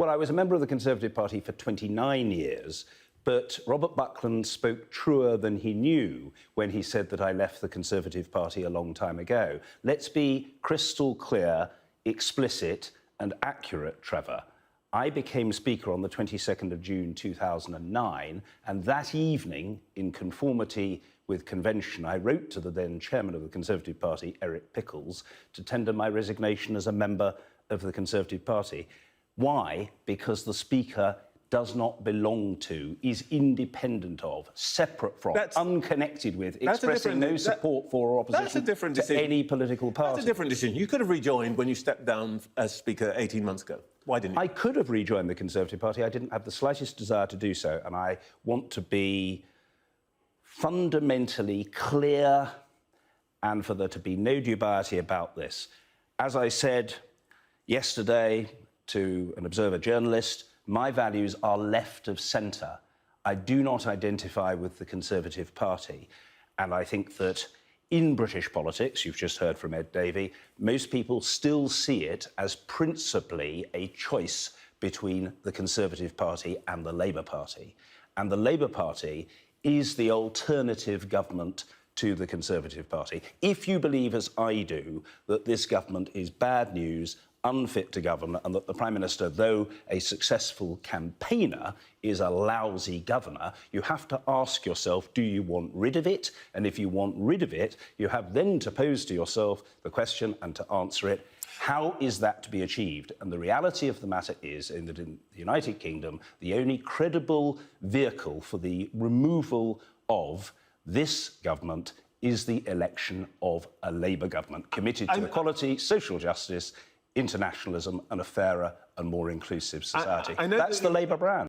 Well, I was a member of the Conservative Party for 29 years, but Robert Buckland spoke truer than he knew when he said that I left the Conservative Party a long time ago. Let's be crystal clear, explicit and accurate, Trevor. I became Speaker on the 22nd of June 2009, and that evening, in conformity with convention, I wrote to the then chairman of the Conservative Party, Eric Pickles, to tender my resignation as a member of the Conservative Party. Why? Because the Speaker does not belong to, is independent of, separate from, unconnected with, expressing no support for or opposition to any political party. That's a different decision. You could have rejoined when you stepped down as Speaker 18 months ago. Why didn't you? I could have rejoined the Conservative Party. I didn't have the slightest desire to do so, and I want to be fundamentally clear and for there to be no dubiety about this. As I said yesterday to an Observer journalist, my values are left of centre. I do not identify with the Conservative Party. And I think that in British politics, you've just heard from Ed Davey, most people still see it as principally a choice between the Conservative Party and the Labour Party. And the Labour Party is the alternative government to the Conservative Party. If you believe, as I do, that this government is bad news, unfit to govern, and that the Prime Minister, though a successful campaigner, is a lousy governor, you have to ask yourself, do you want rid of it? And if you want rid of it, you have then to pose to yourself the question and to answer it, how is that to be achieved? And the reality of the matter is that in the United Kingdom, the only credible vehicle for the removal of this government is the election of a Labour government committed to equality, social justice, internationalism and a fairer and more inclusive society. That's the Labour brand.